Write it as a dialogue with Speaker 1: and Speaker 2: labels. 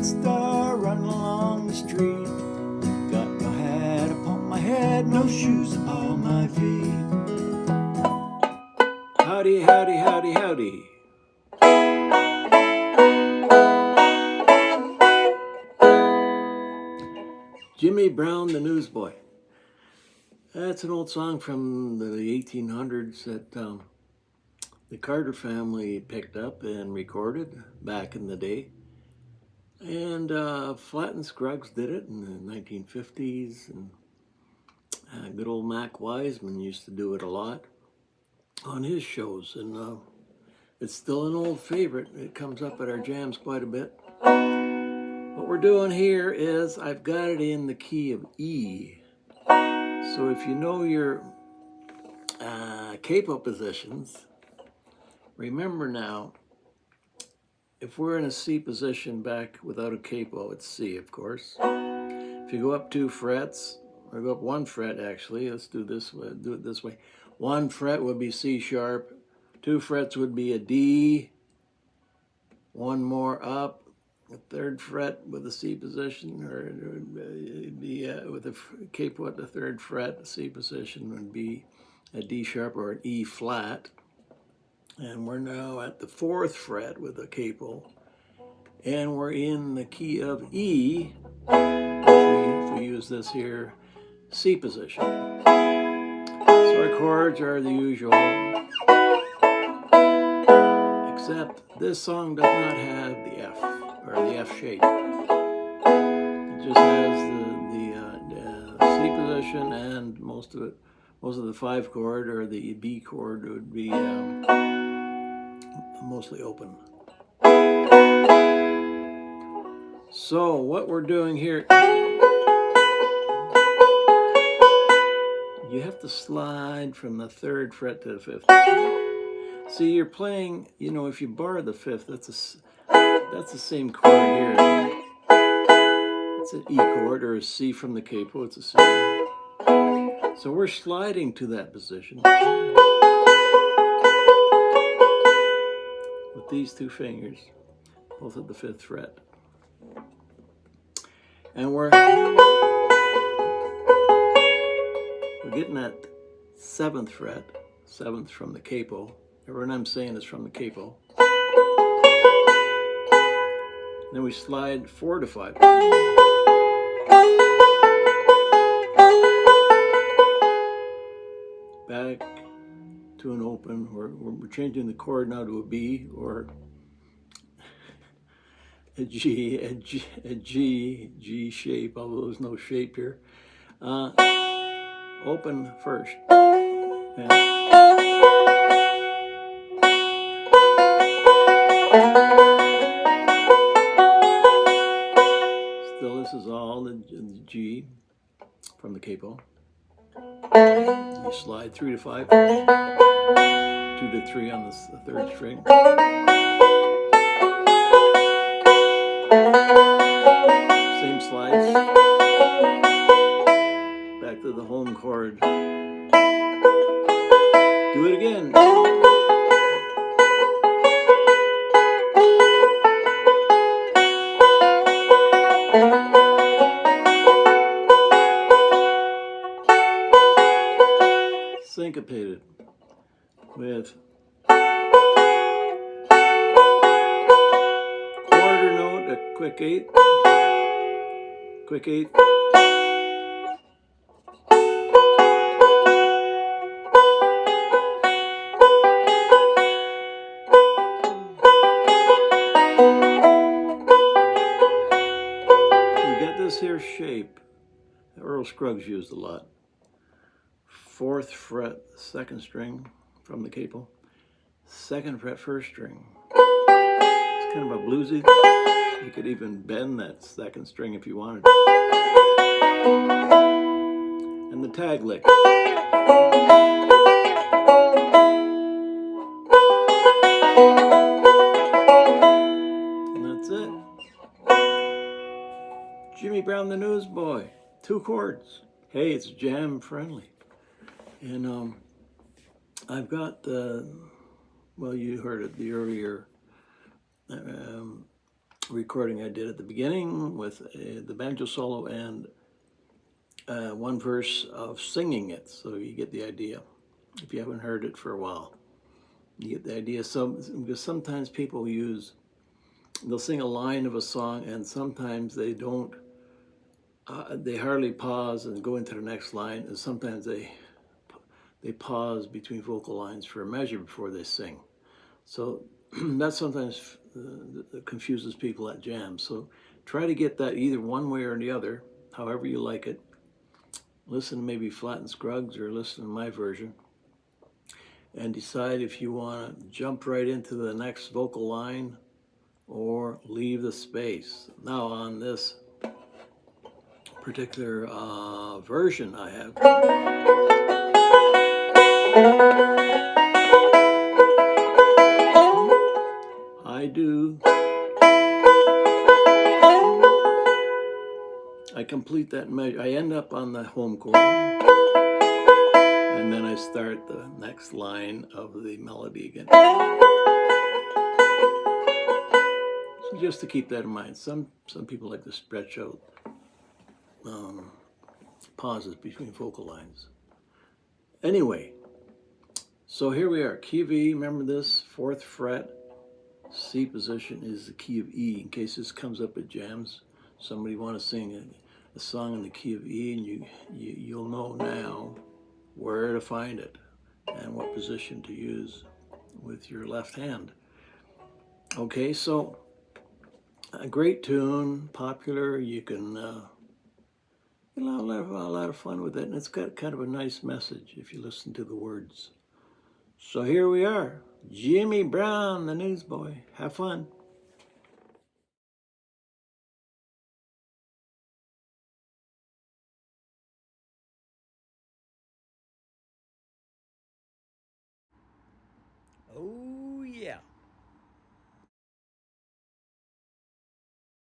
Speaker 1: star running along the street. Got no hat upon my head, no shoes on my feet. Howdy, howdy, howdy, howdy. Jimmy Brown the Newsboy. That's an old song from the 1800s that the Carter family picked up and recorded back in the day. And Flatt Scruggs did it in the 1950s. And good old Mac Wiseman used to do it a lot on his shows. And it's still an old favorite. It comes up at our jams quite a bit. What we're doing here is I've got it in the key of E. So if you know your capo positions, remember now, if we're in a C position back without a capo, it's C, of course. If you go up 2 frets, or go up 1 fret actually, let's do this way, do it this way. 1 fret would be C sharp, 2 frets would be a D, 1 more up, a 3rd fret with a C position, or it would be with a capo at the 3rd fret, the C position would be a D sharp or an E flat. And we're now at the 4th fret with a capo, and we're in the key of E, if we use this here, C position. So our chords are the usual, except this song does not have the F, or the F shape. It just has the C position, and most of the 5 chord or the B chord would be mostly open. So what we're doing here, you have to slide from the 3rd fret to the 5th. See, you're playing, you know, if you bar the 5th, that's the same chord here. It's an E chord, or a C from the capo, it's a C. So we're sliding to that position with these 2 fingers, both at the 5th fret. And we're getting that 7th fret, 7th from the capo. Everything I'm saying is from the capo. Then we slide 4 to 5. Back to an open. We're changing the chord now to a B or a G shape, although there's no shape here. Open first. And still, this is all the G from the capo. You slide 3 to 5, 2 to 3 on the 3rd string. Same slides. Back to the home chord. Do it again. Syncopated with quarter note, a quick 8, quick 8, we get this here shape that Earl Scruggs used a lot. 4th fret, 2nd string from the capo, 2nd fret, 1st string. It's kind of a bluesy. You could even bend that 2nd string if you wanted. And the tag lick. And that's it. Jimmy Brown the Newsboy, 2 chords. Hey, it's jam friendly. And I've got the, well, you heard it, the earlier recording I did at the beginning with the banjo solo and one verse of singing it, so you get the idea. If you haven't heard it for a while, you get the idea. So, because sometimes people they'll sing a line of a song, and sometimes they don't. They hardly pause and go into the next line, and sometimes they pause between vocal lines for a measure before they sing. So that sometimes confuses people at jams. So try to get that either one way or the other, however you like it. Listen to maybe Flatt Scruggs or listen to my version, and decide if you want to jump right into the next vocal line or leave the space. Now on this particular version I have, I complete that measure. I end up on the home chord, and then I start the next line of the melody again. So just to keep that in mind, some people like to stretch out pauses between vocal lines. Anyway, so here we are, key of E. Remember this, 4th fret, C position is the key of E. In case this comes up at jams, somebody want to sing a song in the key of E, and you'll know now where to find it and what position to use with your left hand. Okay, so a great tune, popular. You can get a lot of fun with it, and it's got kind of a nice message if you listen to the words. So here we are, Jimmy Brown the Newsboy. Have fun.